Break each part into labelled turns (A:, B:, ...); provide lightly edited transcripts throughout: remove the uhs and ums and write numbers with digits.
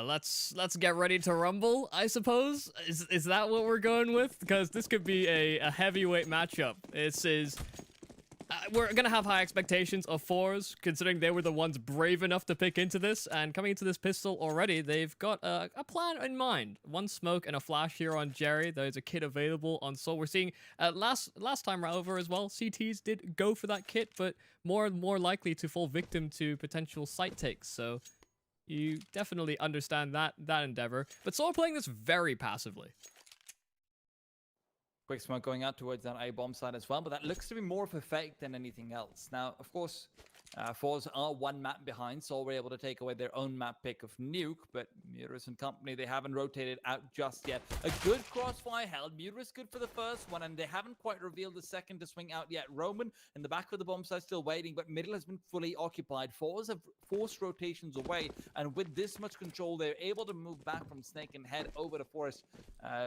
A: Let's get ready to rumble, I suppose. Is that what we're going with? Because this could be a heavyweight matchup. We're gonna have high expectations of Forze, considering they were the ones brave enough to pick into this, and coming into this pistol already, they've got a plan in mind. One smoke and a flash here on Jerry. There's a kit available on Soul. We're seeing last time over as well, CTs did go for that kit, but more likely to fall victim to potential site takes. So you definitely understand that endeavor. But Soul are playing this very passively.
B: Quick smoke going out towards that A-bomb side as well, but that looks to be more of a fake than anything else. Now, of course, Forze are one map behind, so we're able to take away their own map pick of Nuke, but Muris and company, they haven't rotated out just yet. A good crossfire held. Muris good for the first one, and they haven't quite revealed the second to swing out yet. Roman in the back of the bomb site still waiting, but middle has been fully occupied. Forze have forced rotations away, and with this much control, they're able to move back from Snake and head over to Forest,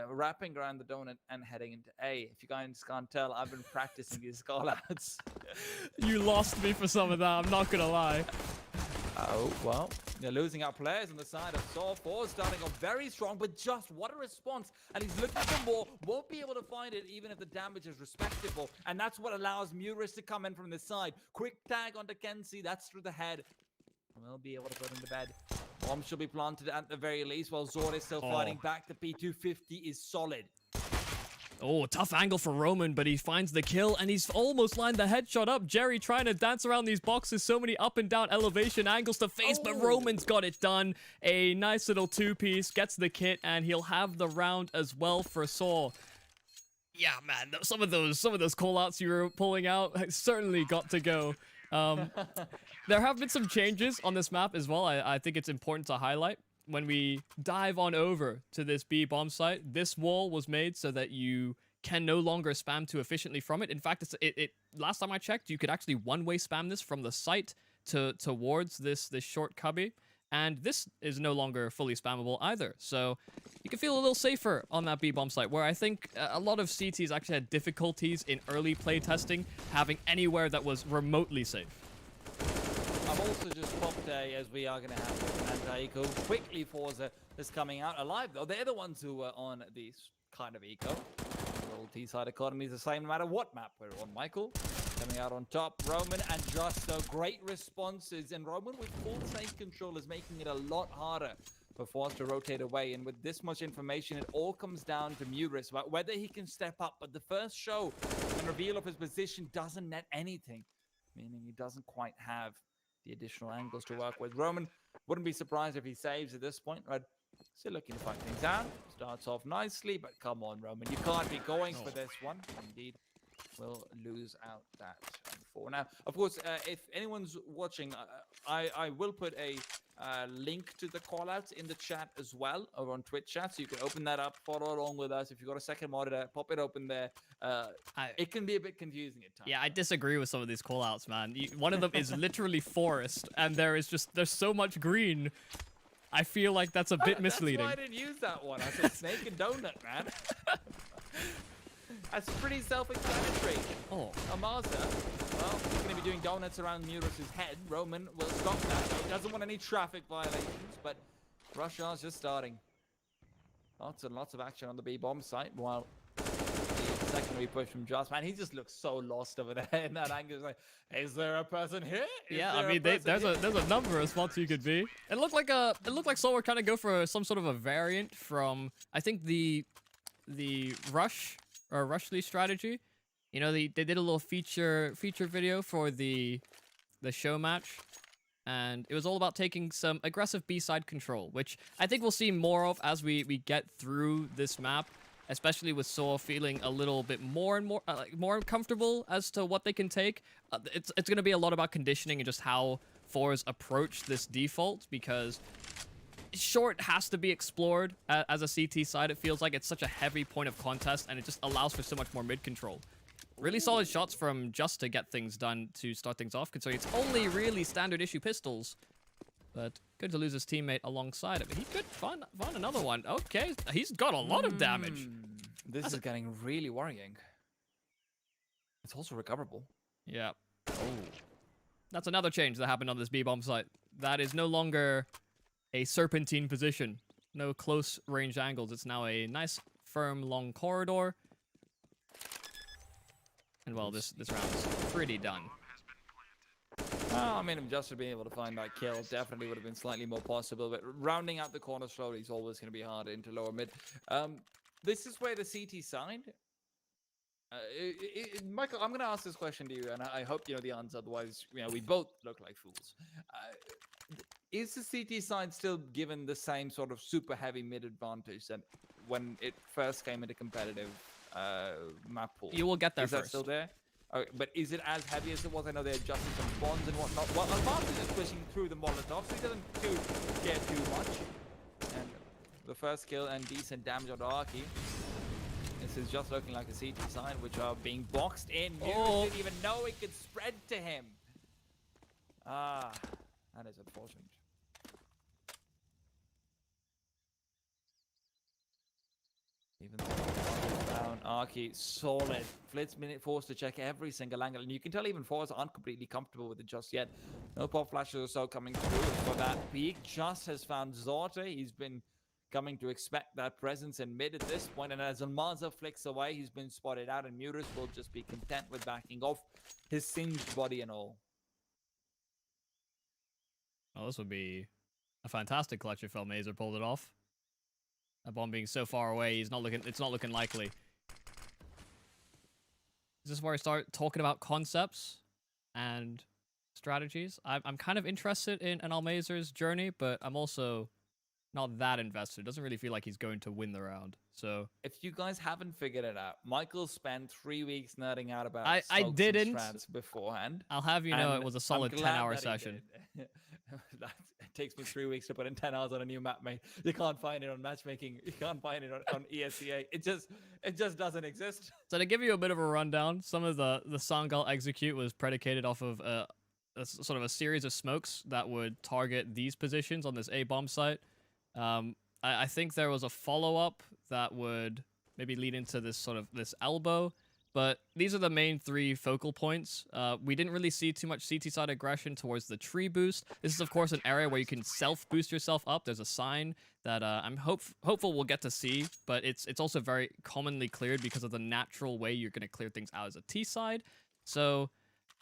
B: wrapping around the donut and heading into A. If you guys can't tell, I've been practicing these call-outs.
A: You lost me for some of that, I'm not gonna lie.
B: Oh, well, they're losing out players on the side of Saw. Forze starting off very strong, but just what a response. And he's looking for more, won't be able to find it even if the damage is respectable. And that's what allows Muris to come in from the side. Quick tag onto Kenzie, that's through the head. We'll be able to put him to bed. Bomb should be planted at the very least, while Zord is still fighting back. The P250 is solid.
A: Oh, tough angle for Roman, but he finds the kill, and he's almost lined the headshot up. Jerry trying to dance around these boxes. So many up and down elevation angles to face, but Roman's got it done. A nice little two-piece, gets the kit, and he'll have the round as well for Saw. Yeah, man, some of those call-outs you were pulling out certainly got to go. There have been some changes on this map as well. I think it's important to highlight. When we dive on over to this B bomb site, this wall was made so that you can no longer spam too efficiently from it. In fact, last time I checked, you could actually one-way spam this from the site towards this short cubby, and this is no longer fully spammable either. So you can feel a little safer on that B bomb site, where I think a lot of CTs actually had difficulties in early play testing having anywhere that was remotely safe.
B: I've also just popped A, as we are going to have an anti-eco. Quickly, Forza is coming out alive, though. They're the ones who are on these kind of eco. Little T-side economy is the same no matter what map we're on. Michael coming out on top. Roman and Justo, great responses. And Roman with full safe control is making it a lot harder for Force to rotate away. And with this much information, it all comes down to Muris about whether he can step up. But the first show and reveal of his position doesn't net anything, meaning he doesn't quite have the additional angles to work with. Roman wouldn't be surprised if he saves at this point, right? Still looking to fight things out. Starts off nicely, but come on, Roman. You can't be going for this one. Indeed, will lose out that for now. Of course, if anyone's watching, I will put a link to the callouts in the chat as well, over on Twitch chat, so you can open that up, follow along with us. If you've got a second monitor, pop it open there. It can be a bit confusing at times.
A: Yeah, I disagree with some of these callouts, man. One of them is literally forest, and there's so much green. I feel like that's a bit misleading.
B: That's why I didn't use that one. I said snake and donut, man. That's pretty self-explanatory.
A: Oh.
B: Amasa, well, he's going to be doing donuts around Muris' head. Roman will stop that. He doesn't want any traffic violations, but rush hour's just starting. Lots and lots of action on the B-bomb site, while the secondary push from Joss, man, he just looks so lost over there in that angle. He's like, is there a person here?
A: Yeah, I mean, there's a number of spots you could be. It looked like Soul were kind of go for some sort of a variant from, I think, the Rush or Rushly strategy. You know, they did a little feature video for the show match, and it was all about taking some aggressive B-side control, which I think we'll see more of as we get through this map, especially with Soul feeling a little bit more comfortable as to what they can take. It's going to be a lot about conditioning and just how Forze approach this default, because short has to be explored as a CT side. It feels like it's such a heavy point of contest, and it just allows for so much more mid control. Really solid shots from Just to get things done to start things off, considering it's only really standard issue pistols. But good to lose his teammate alongside of it. He could find another one. Okay, he's got a lot of damage.
B: This is getting really worrying. It's also recoverable.
A: Yeah. Oh. That's another change that happened on this B-bomb site. That is no longer a serpentine position. No close range angles. It's now a nice, firm, long corridor. And well, this round's pretty done.
B: Well, I mean, just being able to find that kill definitely would have been slightly more possible, but rounding out the corner slowly is always going to be harder into lower mid. This is where the CT side... Michael, I'm going to ask this question to you, and I hope you know the answer, otherwise, you know, we both look like fools. Is the CT side still given the same sort of super heavy mid advantage that when it first came into competitive map pool?
A: You will get there
B: first.
A: first.
B: Is that still there? Okay, but is it as heavy as it was? I know they're adjusting some bonds and whatnot. Well, Alvarez is pushing through the Molotov, so he doesn't get too much. And the first kill and decent damage on Arky. This is just looking like a CT side, which are being boxed in. You didn't even know it could spread to him. Ah, that is unfortunate. Even though down, Arky solid. Flitz minute forced to check every single angle, and you can tell even Forze aren't completely comfortable with it just yet. No pop flashes or so coming through for that peak. Just has found Zorte. He's been coming to expect that presence in mid at this point, and as Almaza flicks away, he's been spotted out, and Muris will just be content with backing off, his singed body and all.
A: Well, this would be a fantastic clutch if Elmazer pulled it off. That bomb being so far away, it's not looking likely. Is this where I start talking about concepts and strategies? I'm kind of interested in an Almazer's journey, but I'm also not that invested. It doesn't really feel like he's going to win the round. So
B: if you guys haven't figured it out, Michael spent 3 weeks nerding out about
A: I didn't
B: strats beforehand.
A: I'll have you know it was a solid 10-hour session.
B: It takes me 3 weeks to put in 10 hours on a new map, mate. You can't find it on matchmaking. You can't find it on ESEA. It just doesn't exist.
A: So to give you a bit of a rundown, some of the Sangal execute was predicated off of a sort of a series of smokes that would target these positions on this A bomb site. I think there was a follow-up that would maybe lead into this elbow, but these are the main three focal points. We didn't really see too much CT side aggression towards the tree boost. This is of course an area where you can self-boost yourself up. There's a sign that I'm hopeful we'll get to see, but it's also very commonly cleared because of the natural way you're going to clear things out as a T side. So,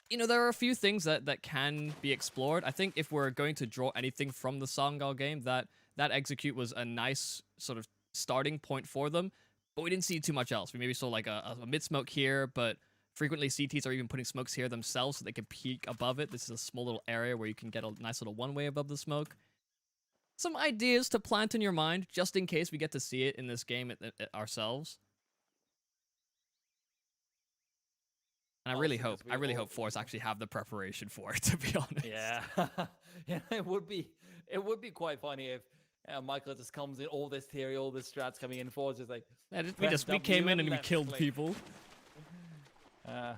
A: you know, there are a few things that can be explored. I think if we're going to draw anything from the Sangal game, that execute was a nice sort of starting point for them, but we didn't see too much else. We maybe saw like a mid-smoke here, but frequently CTs are even putting smokes here themselves so they can peek above it. This is a small little area where you can get a nice little one-way above the smoke. Some ideas to plant in your mind, just in case we get to see it in this game ourselves. And I really hope Force actually have the preparation for it, to be honest.
B: Yeah, yeah, it would be quite funny if Michael just comes in, all this theory, all this strats coming in. Force is like,
A: yeah, we came in and we killed people.
B: I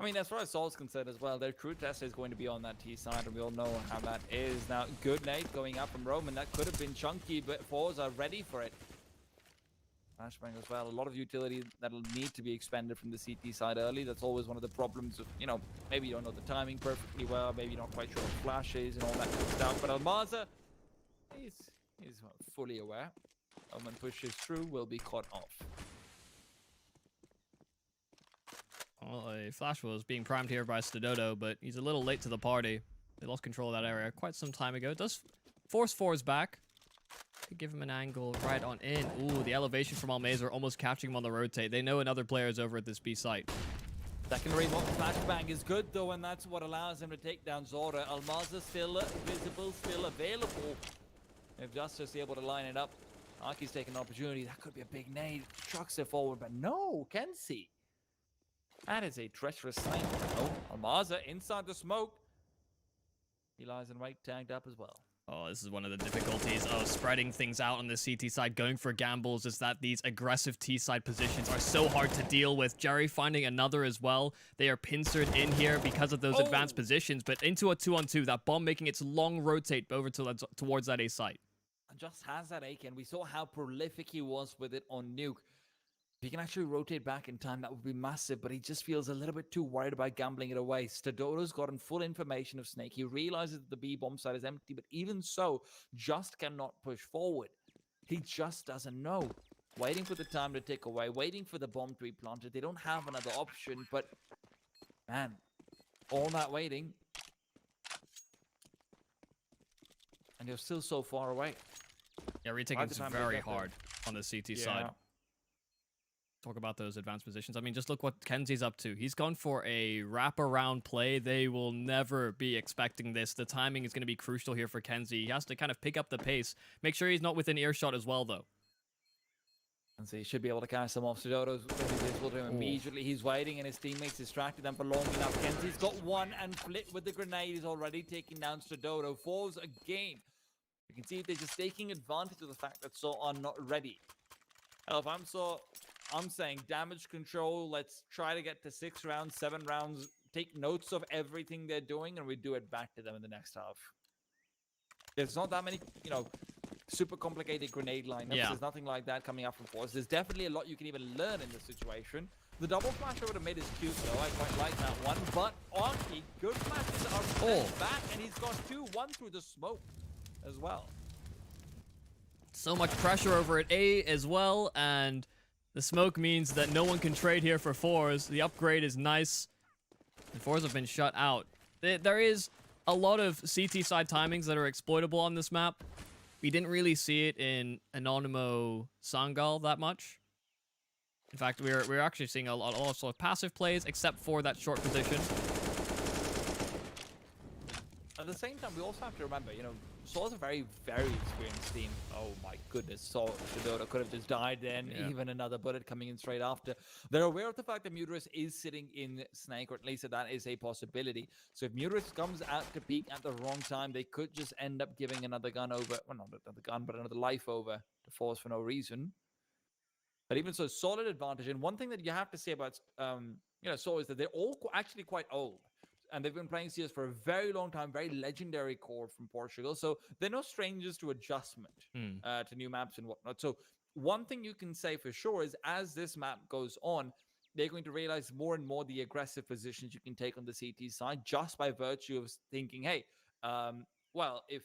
B: mean, as far as Saul's concerned as well, their crew test is going to be on that T side, and we all know how that is. Now, good nade going up from Roman. That could have been chunky, but Force are ready for it. Flashbang as well. A lot of utility that'll need to be expended from the CT side early. That's always one of the problems of, you know, maybe you don't know the timing perfectly well, maybe you're not quite sure what flash is and all that good stuff. But Almaza, he's fully aware. Omen pushes through, will be caught off.
A: Well, a flash was being primed here by Stododo, but he's a little late to the party. They lost control of that area quite some time ago. It does force Force back. Could give him an angle right on in. Ooh, the elevation from Almazer almost catching him on the rotate. They know another player is over at this B site.
B: Secondary flashbang is good though, and that's what allows him to take down Zora. Almaza still visible, still available. If Justice is able to line it up, Aki's taking an opportunity. That could be a big nade. Trucks it forward, but no, Kenzie. That is a treacherous sign. Oh, Almaza inside the smoke. He lies in right, tagged up as well.
A: Oh, this is one of the difficulties of spreading things out on the CT side, going for gambles, is that these aggressive T side positions are so hard to deal with. Jerry finding another as well. They are pincered in here because of those advanced positions, but into a 2-on-2, that bomb making its long rotate over towards that A site.
B: And just has that AK, and we saw how prolific he was with it on Nuke. If he can actually rotate back in time, that would be massive, but he just feels a little bit too worried about gambling it away. Stadoto's gotten full information of Snake. He realizes that the B bomb site is empty, but even so, just cannot push forward. He just doesn't know. Waiting for the time to tick away, waiting for the bomb to be planted. They don't have another option, but man, all that waiting. And you're still so far away.
A: Yeah, retaking is very hard on the CT side. Talk about those advanced positions. I mean, just look what Kenzie's up to. He's gone for a wraparound play. They will never be expecting this. The timing is going to be crucial here for Kenzie. He has to kind of pick up the pace. Make sure he's not within earshot as well, though.
B: And so he should be able to cast them off. Stadoto's visible to him immediately. He's waiting, and his teammates distracted them for long enough. Kenzie's got one, and Flit with the grenade is already taking down Stadoto. Forze again. You can see they're just taking advantage of the fact that So are not ready. If I'm So, I'm saying damage control. Let's try to get to 6 rounds, 7 rounds. Take notes of everything they're doing, and we do it back to them in the next half. There's not that many, super complicated grenade lineups.
A: Yeah.
B: There's nothing like that coming up from Force. There's definitely a lot you can even learn in this situation. The double flash over to mid is cute, though. I quite like that one. But Arky, good flashes are back, and he's got 2-1 through the smoke as well.
A: So much pressure over at A as well, and the smoke means that no one can trade here for Forze. The upgrade is nice. The Forze have been shut out. There is a lot of CT side timings that are exploitable on this map. We didn't really see it in Anonymous Sangal that much. In fact, we're actually seeing a lot of sort of passive plays, except for that short position.
B: At the same time, we also have to remember, Saul's a very, very experienced team. Oh my goodness, Stadoto could have just died then. Yeah. Even another bullet coming in straight after. They're aware of the fact that Muterus is sitting in Snake, or at least that is a possibility. So if Muterus comes out to peak at the wrong time, they could just end up giving another gun over, well, not another gun, but another life over to Force for no reason. But even so, solid advantage. And one thing that you have to say about, Saul is that they're all actually quite old. And they've been playing CS for a very long time, very legendary core from Portugal. So they're no strangers to adjustment to new maps and whatnot. So one thing you can say for sure is as this map goes on, they're going to realize more and more the aggressive positions you can take on the CT side just by virtue of thinking, hey, well, if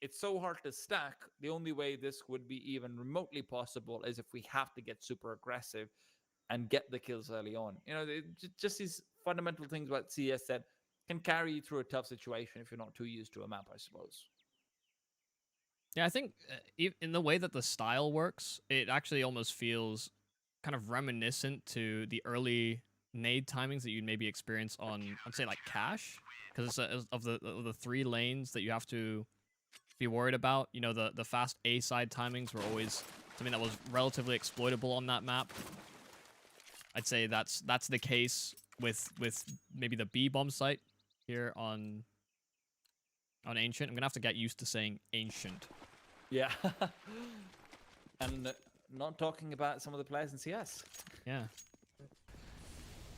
B: it's so hard to stack, the only way this would be even remotely possible is if we have to get super aggressive and get the kills early on. Just these fundamental things about CS that can carry you through a tough situation if you're not too used to a map, I suppose.
A: Yeah, I think in the way that the style works, it actually almost feels kind of reminiscent to the early nade timings that you'd maybe experience on, I'd say, like Cash, because it's of the 3 lanes that you have to be worried about. The fast A side timings were always something that was relatively exploitable on that map. I'd say that's the case with maybe the B bomb site here on Ancient. I'm gonna have to get used to saying Ancient.
B: Yeah. And not talking about some of the players in CS.
A: Yeah.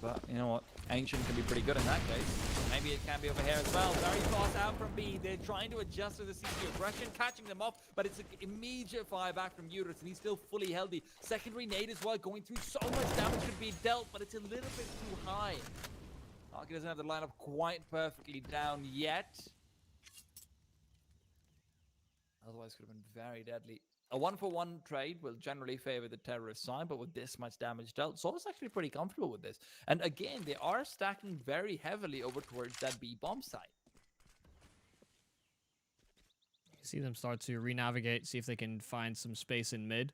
B: But you know what? Ancient can be pretty good in that case. Maybe it can be over here as well. Very fast out from B. They're trying to adjust to the CT aggression, catching them off, but it's an immediate fire back from Uterus, and he's still fully healthy. Secondary nade as well, going through so much damage could be dealt, but it's a little bit too high. Arky doesn't have the lineup quite perfectly down yet. Otherwise, could have been very deadly. A 1-for-1 trade will generally favor the terrorist side, but with this much damage dealt, Saul's actually pretty comfortable with this. And again, they are stacking very heavily over towards that B bomb site.
A: You see them start to re-navigate, see if they can find some space in mid.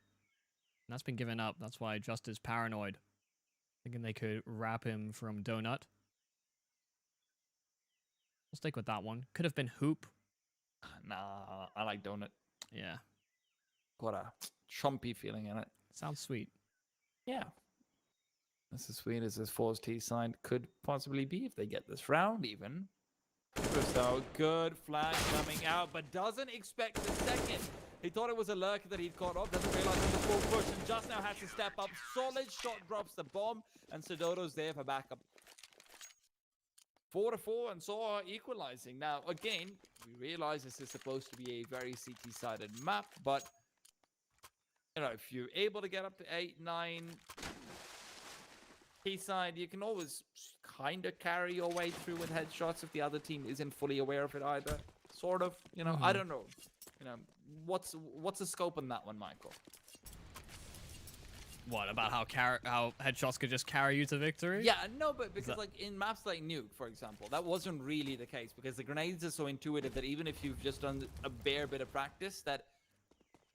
A: And that's been given up. That's why Just is paranoid, thinking they could wrap him from Donut. We'll stick with that one. Could have been Hoop.
B: Nah, I like Donut.
A: Yeah.
B: Got a chumpy feeling in it.
A: Sounds sweet.
B: Yeah. That's as sweet as this Force T side could possibly be if they get this round even. So good flag coming out, but doesn't expect the second. He thought it was a lurker that he'd caught off, doesn't realize it's a full push, and just now has to step up. Solid shot drops the bomb, and Stadoto's there for backup. 4-4, and Saw equalizing. Now, again, we realize this is supposed to be a very CT-sided map, but if you're able to get up to 8, 9, T-side, you can always kind of carry your way through with headshots if the other team isn't fully aware of it either. Sort of, you know. I don't know. You know, what's the scope on that one, Michael?
A: What about how headshots could just carry you to victory?
B: Yeah, no, but because like in maps like Nuke, for example, that wasn't really the case because the grenades are so intuitive that even if you've just done a bare bit of practice, that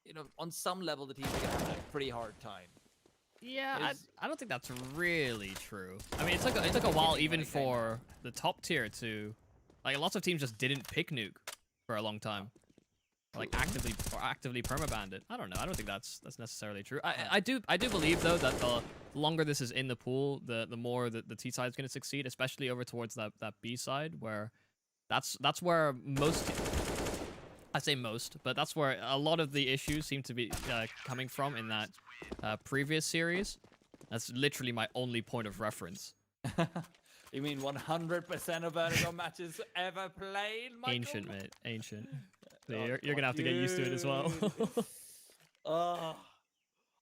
B: you know, on some level the team are gonna have a pretty hard time.
A: Yeah, I don't think that's really true. I mean, it took a while even for the top tier to, like, lots of teams just didn't pick Nuke for a long time. Like actively permabanned it. I don't know. I don't think that's necessarily true. I do believe though that the longer this is in the pool, the more the T side is going to succeed, especially over towards that B side where that's where most, I say most, but that's where a lot of the issues seem to be coming from in that previous series. That's literally my only point of reference.
B: You mean 100% of Vertigo matches ever played, Michael?
A: Ancient, mate. Ancient. You're gonna have to get used to it as well.
B: Oh,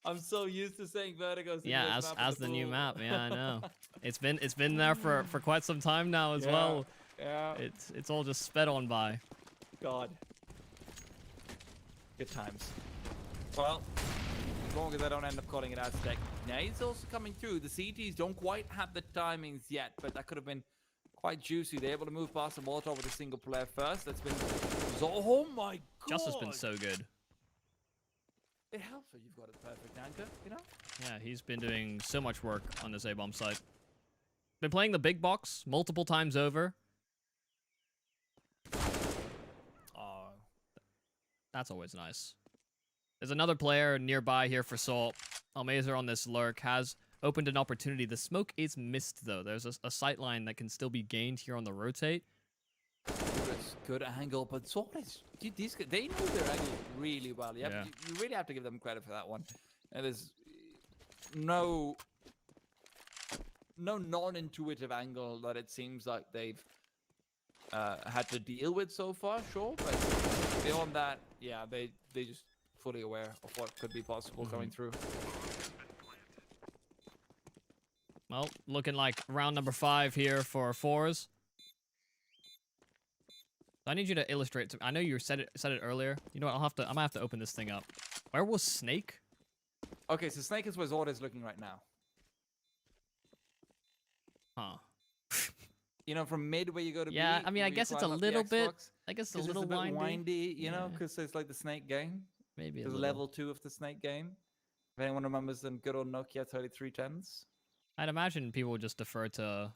B: I'm so used to saying Vertigo's the
A: yeah, as the new map. Yeah, I know. It's been there for quite some time now as well.
B: Yeah.
A: It's all just sped on by.
B: God. Good times. Well, as long as I don't end up calling it Aztec. Nades also coming through. The CTs don't quite have the timings yet, but that could have been quite juicy. They're able to move past the Molotov with a single player first. That's been... Oh my god!
A: Just has been so good.
B: It helps when you've got a perfect anchor, you know?
A: Yeah, he's been doing so much work on this A-bomb site. Been playing the big box multiple times over.
B: Oh.
A: That's always nice. There's another player nearby here for Salt. Almazer on this lurk has opened an opportunity. The smoke is missed, though. There's a sight line that can still be gained here on the rotate.
B: Good angle, but Salt is... Dude, these guys, they know their angle really well. You really have to give them credit for that one. And there's no non-intuitive angle that it seems like they've had to deal with so far, sure. But beyond that, yeah, they just fully aware of what could be possible coming through.
A: Well, looking like round number 5 here for Forze. I need you to illustrate. I know you said it earlier. You know what? I might have to open this thing up. Where was Snake?
B: Okay, so Snake is where Zord is looking right now.
A: Huh.
B: You know, from mid where you go to
A: yeah,
B: B,
A: I mean, I guess it's a little bit. I guess it's a little
B: windy, you know, because it's like the Snake game.
A: Maybe
B: it's level 2 of the Snake game. If anyone remembers them good old Nokia 3310s.
A: I'd imagine people would just defer to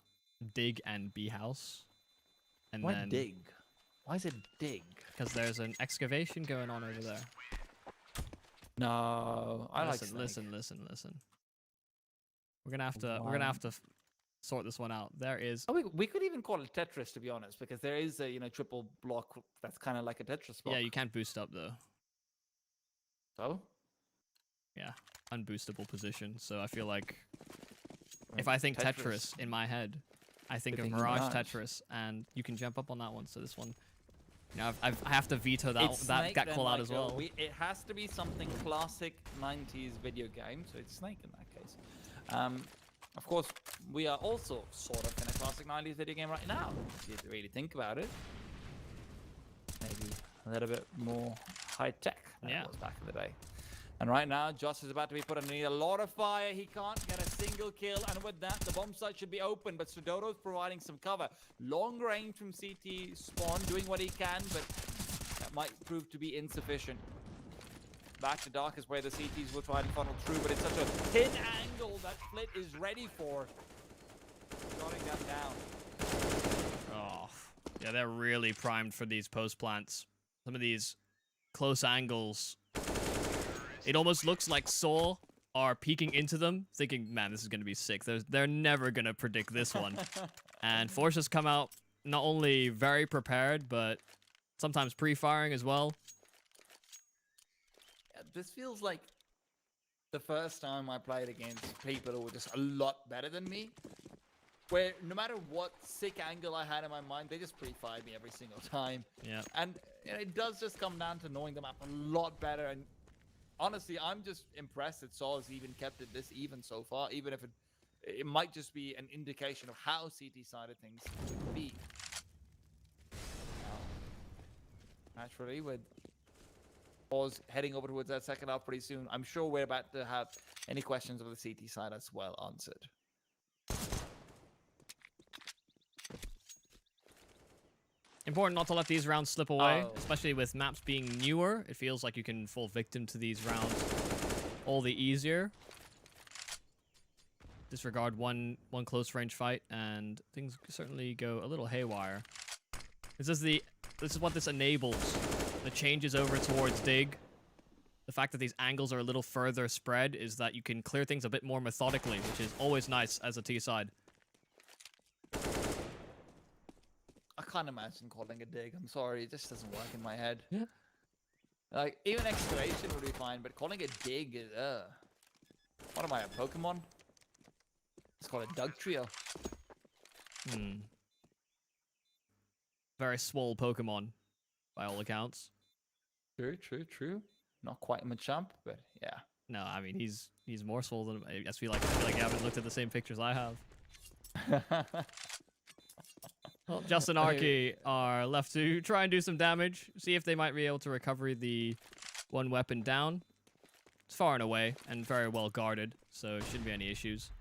A: dig and B house. And
B: Why
A: then
B: dig? Why is it dig?
A: Because there's an excavation going on over there.
B: No, I like Snake.
A: Listen. We're gonna have to sort this one out. There is.
B: Oh, we could even call it Tetris, to be honest, because there is a triple block that's kind of like a Tetris block.
A: Yeah, you can't boost up though.
B: So?
A: Yeah, unboostable position. So I feel like if I think Tetris in my head, I think of Mirage Tetris, and you can jump up on that one. So this one, you know, I have to veto that call out as well.
B: It has to be something classic 90s video game, so it's Snake in that case. Of course, we are also sort of in a classic 90s video game right now, if you really think about it. Maybe a little bit more high-tech than it was back in the day. And right now, Joss is about to be put underneath a lot of fire. He can't get a single kill, and with that, the bomb site should be open, but Sudodo's providing some cover. Long range from CT spawn, doing what he can, but that might prove to be insufficient. Back to Dark is where the CTs will try and funnel through, but it's such a thin angle that Split is ready for. Shotting that down.
A: Oh, yeah, they're really primed for these post plants. Some of these close angles. It almost looks like Soul are peeking into them, thinking, man, this is going to be sick. They're never going to predict this one. And Force has come out not only very prepared, but sometimes pre-firing as well.
B: This feels like the first time I played against people who were just a lot better than me. Where no matter what sick angle I had in my mind, they just pre-fired me every single time.
A: Yeah.
B: And it does just come down to knowing the map a lot better. And honestly, I'm just impressed that Saul has even kept it this even so far, even if it might just be an indication of how CT side of things could be. Naturally, with Forze heading over towards that second half pretty soon, I'm sure we're about to have any questions of the CT side as well answered.
A: Important not to let these rounds slip away, especially with maps being newer. It feels like you can fall victim to these rounds all the easier. Disregard one close range fight, and things certainly go a little haywire. This is what this enables. The changes over towards dig. The fact that these angles are a little further spread is that you can clear things a bit more methodically, which is always nice as a T side.
B: I can't imagine calling a dig. I'm sorry, it just doesn't work in my head.
A: Yeah.
B: Like, even excavation would be fine, but calling it dig is, What am I, a Pokemon? Let's call it Dug Trio.
A: Very swole Pokemon, by all accounts.
B: True. Not quite Machamp, but yeah.
A: No, I mean, he's more swole than... I feel like you haven't looked at the same pictures I have. Well, Justin Arky are left to try and do some damage. See if they might be able to recover the one weapon down. It's far and away and very well guarded, so shouldn't be any issues.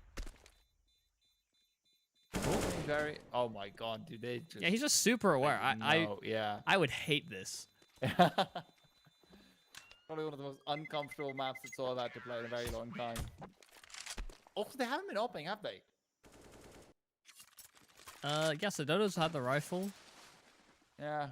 B: Oh my god, dude, they just...
A: Yeah, he's just super aware. I would hate this.
B: Probably one of the most uncomfortable maps that's all about to play in a very long time. Also, they haven't been opening, have they?
A: Yes, the Dodos had the rifle.
B: Yeah.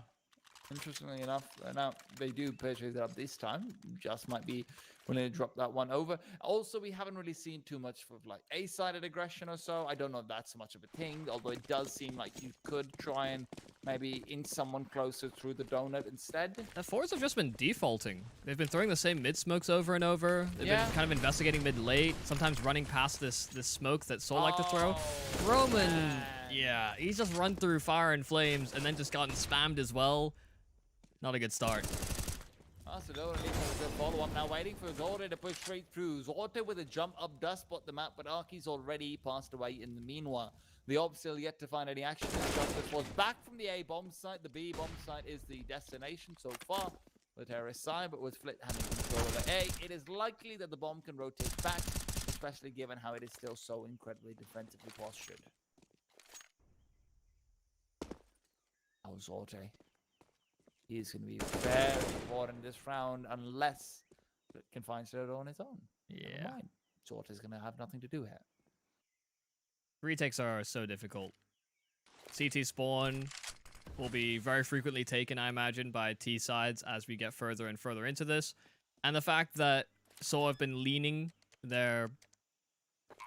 B: Interestingly enough, now they do purchase it up this time. Just might be willing to drop that one over. Also, we haven't really seen too much of like A-sided aggression or so. I don't know if that's much of a thing, although it does seem like you could try and maybe in someone closer through the donut instead.
A: The Forze have just been defaulting. They've been throwing the same mid smokes over and over. They've been kind of investigating mid late, sometimes running past this smoke that Soul like to throw. Roman, yeah, he's just run through fire and flames and then just gotten spammed as well. Not a good start.
B: So Zorte leaving with a follow-up now, waiting for Zorte to push straight through. Zorte with a jump up does spot the map, but Arky's already passed away in the meanwhile. The Ob still yet to find any action. Justice was back from the A bomb site. The B bomb site is the destination so far. The terrorist side, but with Flit having control of the A, it is likely that the bomb can rotate back, especially given how it is still so incredibly defensively postured. Oh, Zorte. He's going to be very important in this round unless it can find Zero on its own.
A: Yeah.
B: Zorte is going to have nothing to do here.
A: Retakes are so difficult. CT spawn will be very frequently taken, I imagine, by T sides as we get further and further into this. And the fact that Soul have been leaning their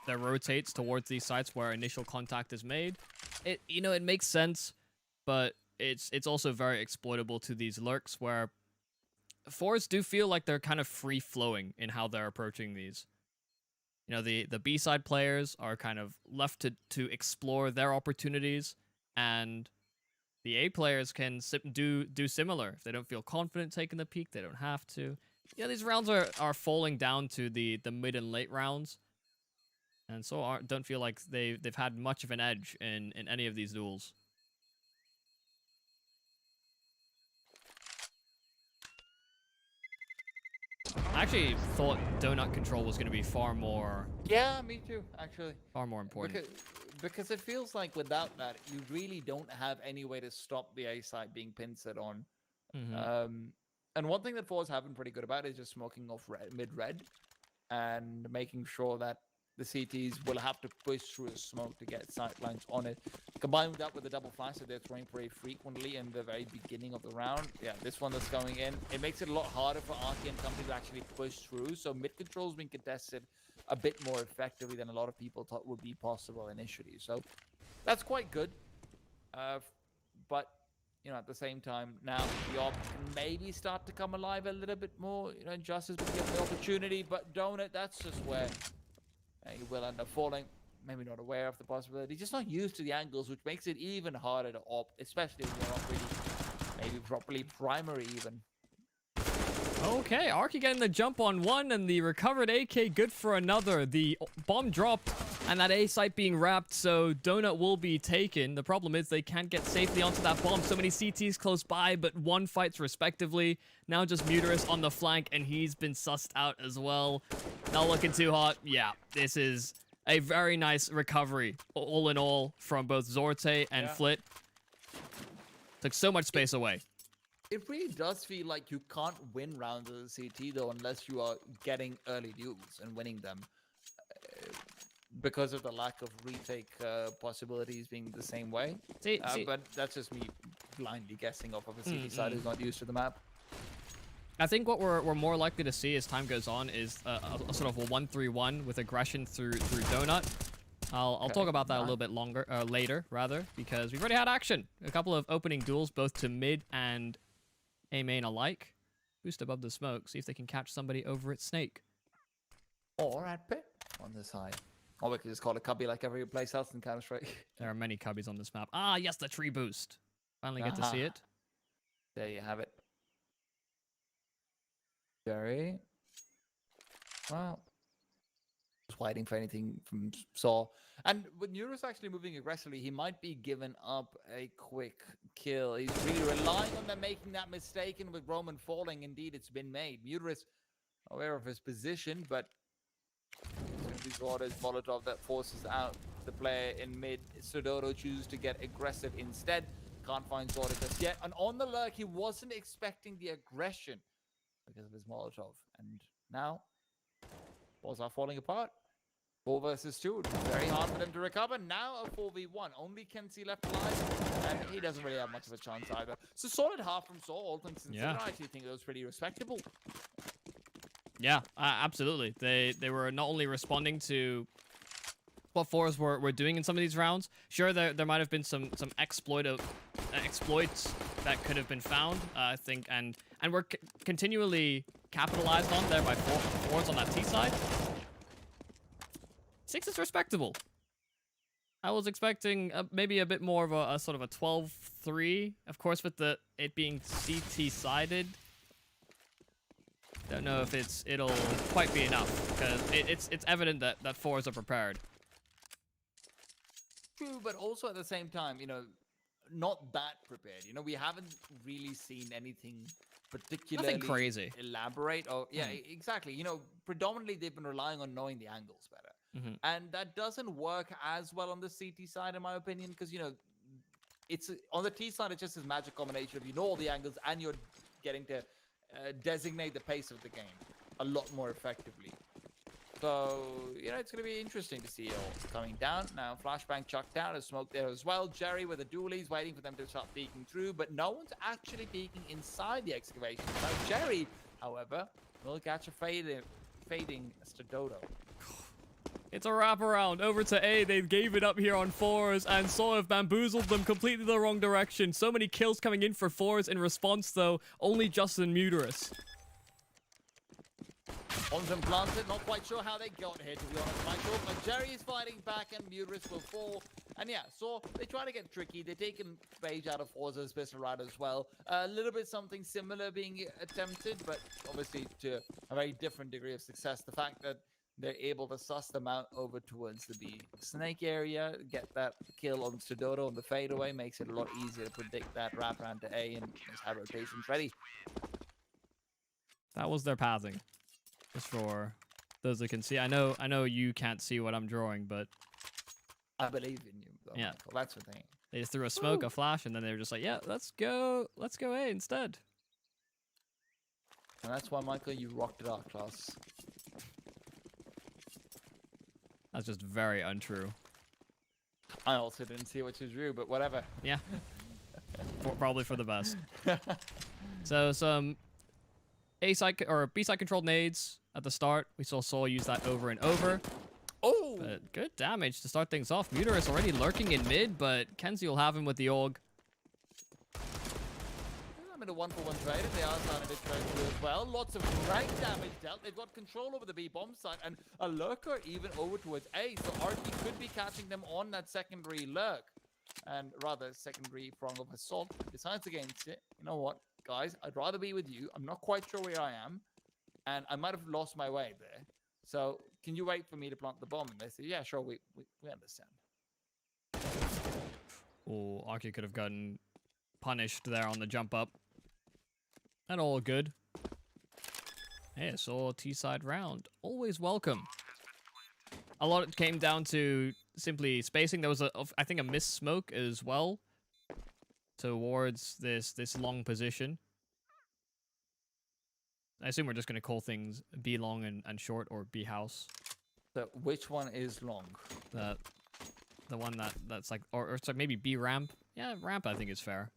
A: rotates towards these sites where initial contact is made, it makes sense, but it's also very exploitable to these lurks where Forze do feel like they're kind of free-flowing in how they're approaching these. You know, the B-side players are kind of left to explore their opportunities, and the A players can do similar. If they don't feel confident taking the peak, they don't have to. Yeah, these rounds are falling down to the mid and late rounds, and so don't feel like they've had much of an edge in any of these duels. I actually thought donut control was going to be far more...
B: Yeah, me too, actually.
A: Far more important.
B: Because it feels like without that, you really don't have any way to stop the A side being pincered on. And one thing that Forze have been pretty good about is just smoking off mid-red and making sure that the CTs will have to push through the smoke to get sightlines on it. Combined with that with the double flash that they're throwing pretty frequently in the very beginning of the round. Yeah, this one that's going in, it makes it a lot harder for Arky and company to actually push through. So mid control's been contested a bit more effectively than a lot of people thought would be possible initially. So that's quite good. But, you know, at the same time, now the Ob can maybe start to come alive a little bit more. You know, Justice will give the opportunity, but Donut, that's just where he will end up falling. Maybe not aware of the possibility. Just not used to the angles, which makes it even harder to op, especially when you're not really maybe properly primary even.
A: Okay, Arky getting the jump on one, and the recovered AK good for another. The bomb dropped, and that A site being wrapped, so Donut will be taken. The problem is they can't get safely onto that bomb. So many CTs close by, but one fights respectively. Now just Muterus on the flank, and he's been sussed out as well. Not looking too hot. Yeah, this is a very nice recovery, all in all, from both Zorte and Flit. Took so much space away.
B: It really does feel like you can't win rounds as a CT, though, unless you are getting early duels and winning them. Because of the lack of retake possibilities being the same way. But that's just me blindly guessing off of a CT side who's not used to the map.
A: I think what we're more likely to see as time goes on is a sort of a 1-3-1 with aggression through Donut. I'll talk about that a little bit later, because we've already had action. A couple of opening duels, both to mid and A main alike. Boost above the smoke, see if they can catch somebody over at Snake.
B: Or at pit on the side. Or we could just call it cubby like every place else in Counter-Strike.
A: There are many cubbies on this map. Ah, yes, the tree boost. Finally get to see it.
B: There you have it. Jerry. Well, just waiting for anything from Saw. And with Neuro's actually moving aggressively, he might be giving up a quick kill. He's really relying on them making that mistake, and with Roman falling, indeed, it's been made. Muterus aware of his position, but it's going to be Zorda's Molotov that forces out the player in mid. Sodoro chooses to get aggressive instead. Can't find Zorda just yet. And on the lurk, he wasn't expecting the aggression because of his Molotov. And now, balls are falling apart. 4 versus 2. Very hard for them to recover. Now a 4v1. Only Kenzie left alive, and he doesn't really have much of a chance either. So solid half from Saul, all things considered. I actually think it was pretty respectable.
A: Yeah, absolutely. They were not only responding to what Forze were doing in some of these rounds. Sure, there might have been some exploits that could have been found, I think, and were continually capitalized on there by Forze on that T side. 6 is respectable. I was expecting maybe a bit more of a sort of a 12-3. Of course, with it being CT sided. Don't know if it'll quite be enough, because it's evident that Forze are prepared.
B: True, but also at the same time, you know, not that prepared. You know, we haven't really seen anything particularly
A: Nothing crazy.
B: Elaborate. Or exactly. You know, predominantly they've been relying on knowing the angles better. And that doesn't work as well on the CT side, in my opinion, because, you know, it's on the T side, it's just this magic combination of you know all the angles and you're getting to designate the pace of the game a lot more effectively. So, you know, it's going to be interesting to see it all coming down. Now, flashbang chucked out, a smoke there as well. Jerry with the dualies waiting for them to start peeking through, but no one's actually peeking inside the excavation. Now, Jerry, however, will catch a fading Stododo.
A: It's a wraparound over to A. They gave it up here on Forze, and Saw have bamboozled them completely the wrong direction. So many kills coming in for Forze. In response, though, only Justin Muterus.
B: On them planted, not quite sure how they got here, to be honest, Michael. But Jerry is fighting back, and Muterus will fall. And yeah, so they try to get tricky. They're taking page out of Forza's pistol right as well. A little bit something similar being attempted, but obviously to a very different degree of success. The fact that they're able to suss them out over towards the B Snake area, get that kill on Stododo on the fadeaway, makes it a lot easier to predict that wraparound to A and just have rotations ready.
A: That was their pathing. Just for those that can see. I know you can't see what I'm drawing, but
B: I believe in you, though,
A: yeah.
B: Michael. That's the thing.
A: They just threw a smoke, a flash, and then they were just like, yeah, let's go A instead.
B: And that's why, Michael, you rocked it out, class.
A: That's just very untrue.
B: I also didn't see what you drew, but whatever.
A: Yeah. Probably for the best. So some A-side or B-side controlled nades at the start. We saw Saul use that over and over.
B: Oh!
A: But good damage to start things off. Muterus already lurking in mid, but Kenzie will have him with the AUG.
B: I'm in a 1-for-1 trade, and they are starting to trade through as well. Lots of rank damage dealt. They've got control over the B bomb site, and a lurker even over towards A. So RT could be catching them on that secondary lurk. And rather, secondary prong of assault. Decides against it. You know what? guys, I'd rather be with you. I'm not quite sure where I am, and I might have lost my way there. So can you wait for me to plant the bomb? And they say, yeah, sure, we understand.
A: Oh, Aki could have gotten punished there on the jump up. And all good. Hey, so T-side round. Always welcome. A lot it came down to simply spacing. There was I think a missed smoke as well towards this long position. I assume we're just going to call things B long and short, or B house.
B: So which one is long?
A: The one that's like, or it's like maybe B ramp. Yeah, ramp I think is fair.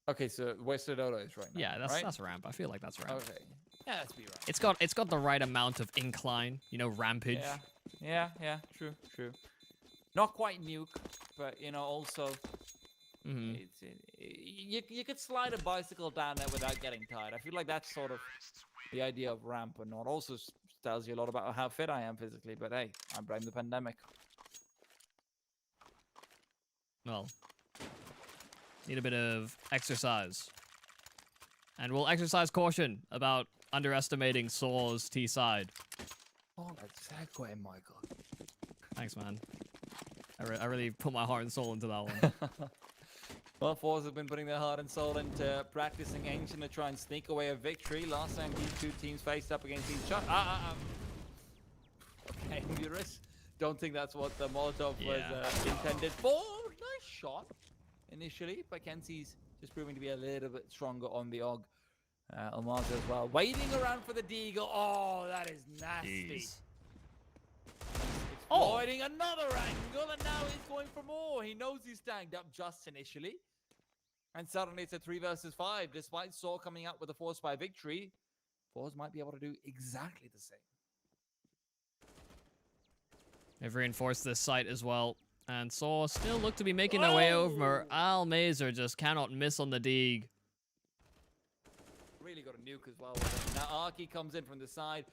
B: Okay, so where Dodo is right now.
A: Yeah,
B: right?
A: that's ramp. I feel like that's ramp.
B: Okay. Yeah, that's B ramp.
A: It's got the right amount of incline, you know, rampage.
B: Yeah, true. Not quite nuke, but you know, also you could slide a bicycle down there without getting tired. I feel like that's sort of the idea of ramp, and not also tells you a lot about how fit I am physically. But hey, I blame the pandemic.
A: Well, need a bit of exercise. And we'll exercise caution about underestimating Saw's T-side.
B: Oh, that's segue, Michael.
A: Thanks, man. I really put my heart and soul into that one.
B: Well, Forze have been putting their heart and soul into practicing Ancient to try and sneak away a victory. Last time these two teams faced up against each other. Okay, Muris. Don't think that's what the Molotov was intended for. Nice shot initially, but Kenzie's just proving to be a little bit stronger on the AUG. Almaza as well. Waiting around for the Deagle. Oh, that is nasty.
A: Jeez.
B: Exploiting another angle, and now he's going for more. He knows he's tagged up just initially. And suddenly it's a 3 versus 5. Despite Saw coming out with a force by victory, Forze might be able to do exactly the same.
A: They've reinforced this site as well. And Saw still look to be making their way over. Almazer just cannot miss on the Deeg.
B: Really got a nuke as well. Now Arky comes in from the side.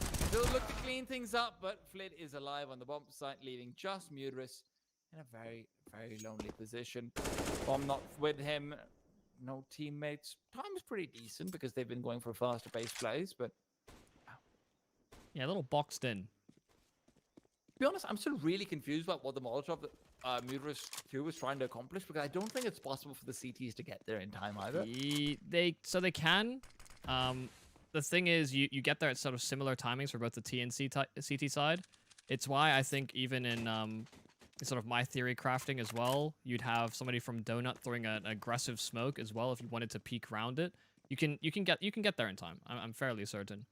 B: Still look to clean things up, but Flit is alive on the bomb site, leaving just Mudris in a very, very lonely position. Bomb not with him. No teammates. Time is pretty decent because they've been going for faster paced plays, but...
A: Yeah, a little boxed in.
B: To be honest, I'm still really confused about what the Molotov that Mudris 2 was trying to accomplish, because I don't think it's possible for the CTs to get there in time either.
A: They can. The thing is, you get there at sort of similar timings for both the T and CT side. It's why I think even in sort of my theory crafting as well, you'd have somebody from Donut throwing an aggressive smoke as well if you wanted to peek round it. You can get there in time. I'm fairly certain.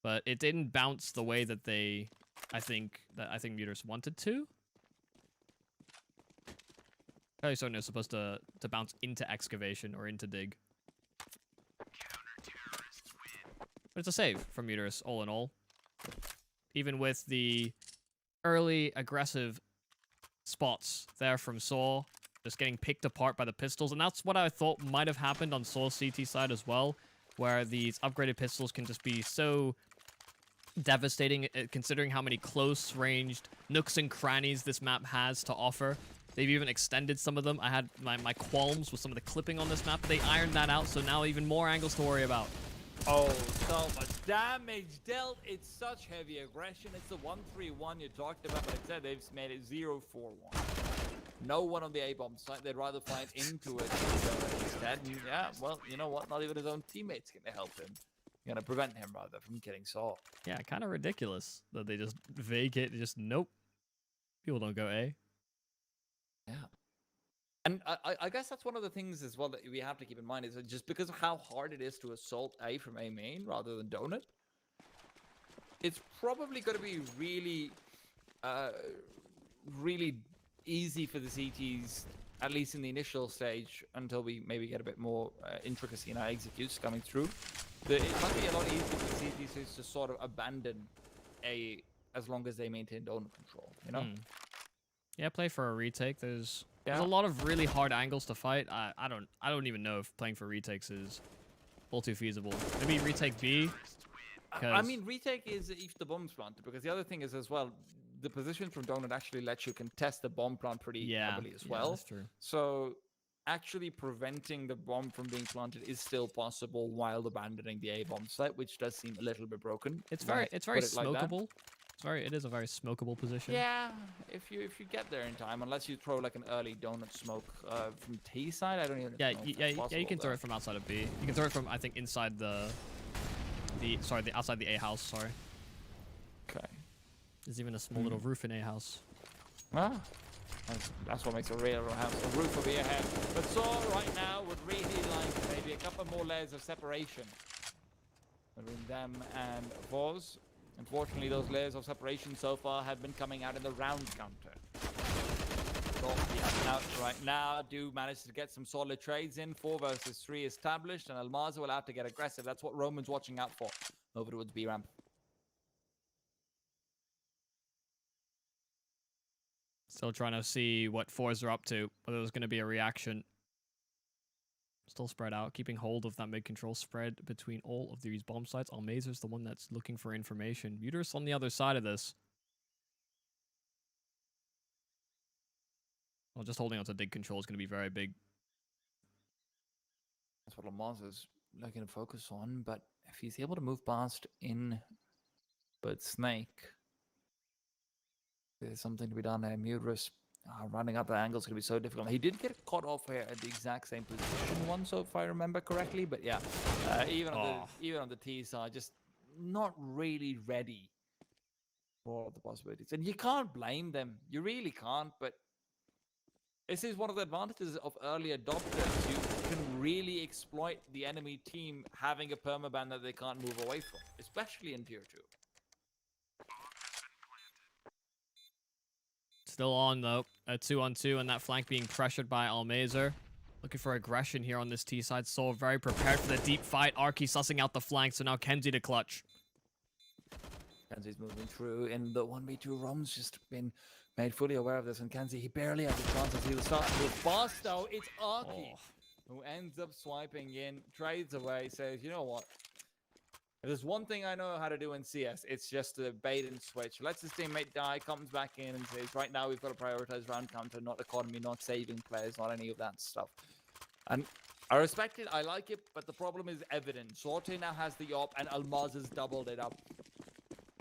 A: But it didn't bounce the way that I think Muters wanted to. Fairly certain it's supposed to bounce into excavation or into dig. But it's a save from Muterus, all in all. Even with the early aggressive spots there from Saw, just getting picked apart by the pistols. And that's what I thought might have happened on Saw's CT side as well, where these upgraded pistols can just be so devastating, considering how many close-ranged nooks and crannies this map has to offer. They've even extended some of them. I had my qualms with some of the clipping on this map, but they ironed that out, so now even more angles to worry about.
B: Oh, so much damage dealt. It's such heavy aggression. It's the 1-3-1 you talked about, but instead they've made it 0-4-1. No one on the A-bomb site. They'd rather find into it instead. Yeah, well, you know what? Not even his own teammates can help him. You're going to prevent him, rather, from getting Saw.
A: Yeah, kind of ridiculous that they just vacate. Just, nope. People don't go A.
B: Yeah. And I guess that's one of the things as well that we have to keep in mind is that just because of how hard it is to assault A from A main rather than Donut, it's probably going to be really, really easy for the CTs, at least in the initial stage, until we maybe get a bit more intricacy in our executes coming through. It might be a lot easier for the CTs to sort of abandon A as long as they maintain Donut control, you know?
A: Yeah, play for a retake. There's a lot of really hard angles to fight. I don't even know if playing for retakes is all too feasible. Maybe retake B.
B: I mean, retake is if the bomb's planted, because the other thing is as well, the position from Donut actually lets you contest the bomb plant pretty heavily as well.
A: That's true.
B: So actually preventing the bomb from being planted is still possible while abandoning the A bomb site, which does seem a little bit broken.
A: It's very
B: Put it like that.
A: smokable. It is a very smokable position.
B: Yeah, if you get there in time, unless you throw like an early donut smoke from T side, I don't even know.
A: Yeah, you can throw it from outside of B. You can throw it from, I think, inside the outside the A house. Sorry.
B: Okay.
A: There's even a small little roof in A house.
B: Ah, that's what makes a real house. A roof will be ahead. But Saw right now would really like maybe a couple more layers of separation between them and Forze. Unfortunately, those layers of separation so far have been coming out in the round counter. So the out right now do manage to get some solid trades in. 4 versus 3 established, and Almaza will have to get aggressive. That's what Roman's watching out for. Over towards B ramp.
A: Still trying to see what Forze are up to, whether there's going to be a reaction. Still spread out, keeping hold of that mid-control spread between all of these bomb sites. Almazer's the one that's looking for information. Muter's on the other side of this. Well, just holding on to dig control is going to be very big.
B: That's what Almaza's looking to focus on, but if he's able to move past in but Snake, there's something to be done there. Mudras running up the angle is going to be so difficult. He did get caught off here at the exact same position once, so if I remember correctly. But yeah, even on the T side, just not really ready for all the possibilities. And you can't blame them. You really can't. But this is one of the advantages of early adopters. You can really exploit the enemy team having a permaban that they can't move away from, especially in Tier 2.
A: Still on, though. A 2-on-2, and that flank being pressured by Almazer. Looking for aggression here on this T side. So very prepared for the deep fight. Arky sussing out the flank, so now Kenzie to clutch.
B: Kenzie's moving through in the 1v2. Rom's just been made fully aware of this, and Kenzie, he barely has a chance as he was starting to move fast, though. It's Arky who ends up swiping in, trades away, says, you know what? If there's one thing I know how to do in CS, it's just to bait and switch. Lets his teammate die, comes back in and says, right now we've got to prioritize round counter, not economy, not saving players, not any of that stuff. And I respect it, I like it, but the problem is evident. Sorte now has the op, and Almaz has doubled it up.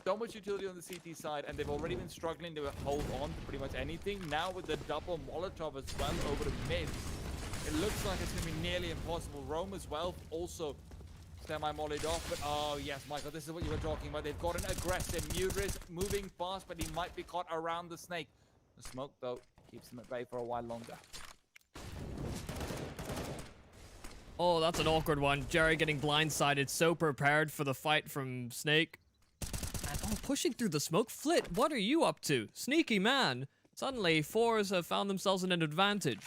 B: So much utility on the CT side, and they've already been struggling to hold on to pretty much anything. Now with the double Molotov as well over the mid, it looks like it's going to be nearly impossible. Rome as well, also semi-mollied off, but oh yes, Michael, this is what you were talking about. They've got an aggressive Mudris moving fast, but he might be caught around the snake. The smoke, though, keeps him at bay for a while longer.
A: Oh, that's an awkward one. Jerry getting blindsided, so prepared for the fight from Snake. And pushing through the smoke. Flit, what are you up to? Sneaky man. Suddenly, Forze have found themselves in an advantage.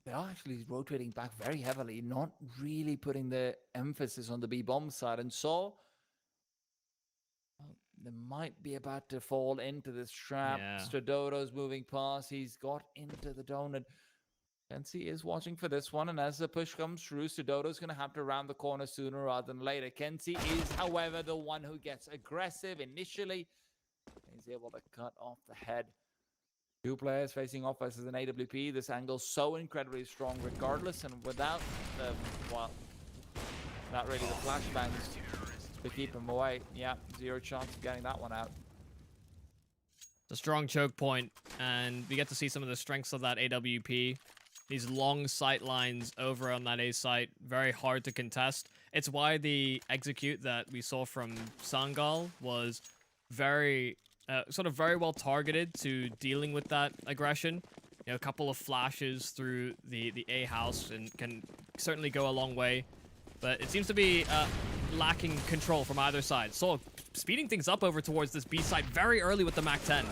B: They are actually rotating back very heavily, not really putting the emphasis on the B-bomb side. And so, they might be about to fall into this trap.
A: Yeah.
B: Stradoto's moving past. He's got into the donut. Kenzie is watching for this one, and as the push comes through, Stradoto's going to have to round the corner sooner rather than later. Kenzie is, however, the one who gets aggressive initially. He's able to cut off the head. 2 players facing off versus an AWP. This angle's so incredibly strong regardless, and without the, well, not really the flashbangs to keep him away. Yeah, 0 chance of getting that one out.
A: It's a strong choke point, and we get to see some of the strengths of that AWP. These long sight lines over on that A site, very hard to contest. It's why the execute that we saw from Sangal was very, sort of very well targeted to dealing with that aggression. You know, a couple of flashes through the A house and can certainly go a long way. But it seems to be lacking control from either side. So speeding things up over towards this B side very early with the MAC-10.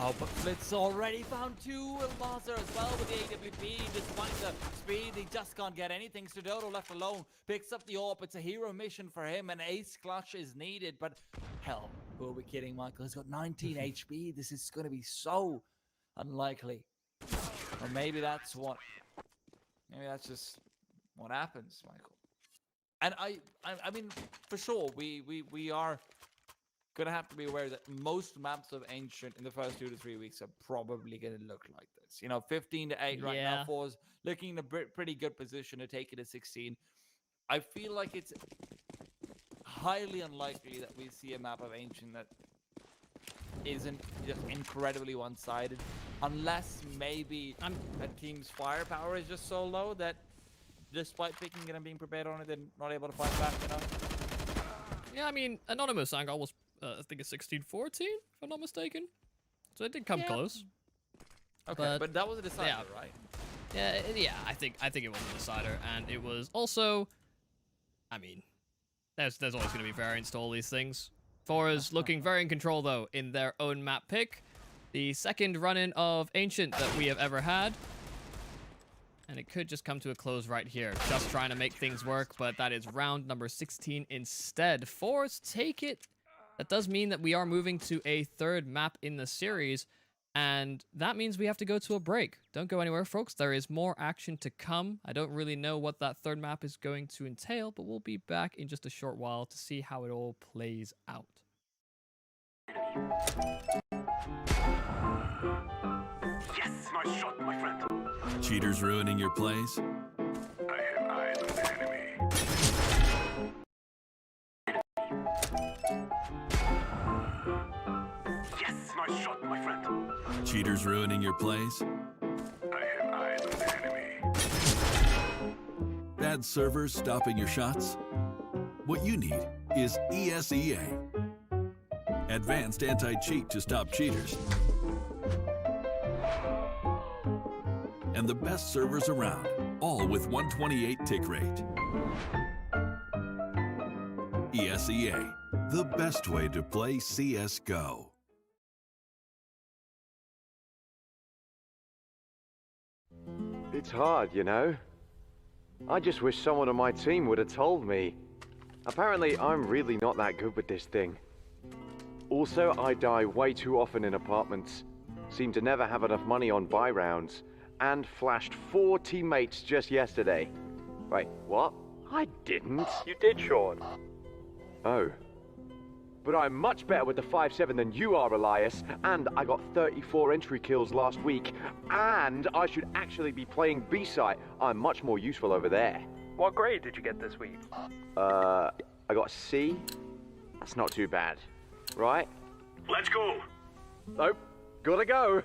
B: Oh, but Blitz already found 2 Almazer as well with the AWP. Despite the speed, he just can't get anything. Stradoto left alone, picks up the AWP. It's a hero mission for him. An ace clutch is needed, but hell, who are we kidding, Michael? He's got 19 HP. This is going to be so unlikely. Or maybe that's just what happens, Michael. And I mean, for sure, we are gonna have to be aware that most maps of Ancient in the first 2 to 3 weeks are probably gonna look like this. You know, 15 to 8 right now.
A: Yeah.
B: Forze looking in a pretty good position to take it to 16. I feel like it's highly unlikely that we see a map of Ancient that isn't just incredibly one-sided, unless maybe a team's firepower is just so low that despite picking it and being prepared on it, they're not able to fight back, you know?
A: Yeah, I mean, Anonymous angle was, I think it's 16-14, if I'm not mistaken. So it did come close.
B: Okay, but that was a decider, right?
A: Yeah, I think it was a decider, and it was also, I mean, there's always going to be variance to all these things. Forze looking very in control, though, in their own map pick. The second run-in of Ancient that we have ever had. And it could just come to a close right here. Just trying to make things work, but that is round number 16 instead. Forze take it. That does mean that we are moving to a third map in the series. And that means we have to go to a break. Don't go anywhere, folks. There is more action to come. I don't really know what that third map is going to entail, but we'll be back in just a short while to see how it all plays out.
C: Yes, nice shot, my friend.
D: Cheaters ruining your plays?
C: I have eyes on the enemy. Yes, nice shot, my friend.
D: Cheaters ruining your plays?
C: I have eyes on the enemy.
D: Bad servers stopping your shots? What you need is ESEA. Advanced anti-cheat to stop cheaters. And the best servers around, all with 128 tick rate. ESEA, the best way to play CSGO.
E: It's hard, you know. I just wish someone on my team would have told me. Apparently, I'm really not that good with this thing. Also, I die way too often in apartments. Seem to never have enough money on buy rounds. And flashed 4 teammates just yesterday. Wait, what? I didn't.
F: You did, Sean.
E: Oh. But I'm much better with the 5.7 than you are, Elias. And I got 34 entry kills last week. And I should actually be playing B-site. I'm much more useful over there.
F: What grade did you get this week?
E: I got C. That's not too bad. Right?
C: Let's go.
E: Nope. Gotta go.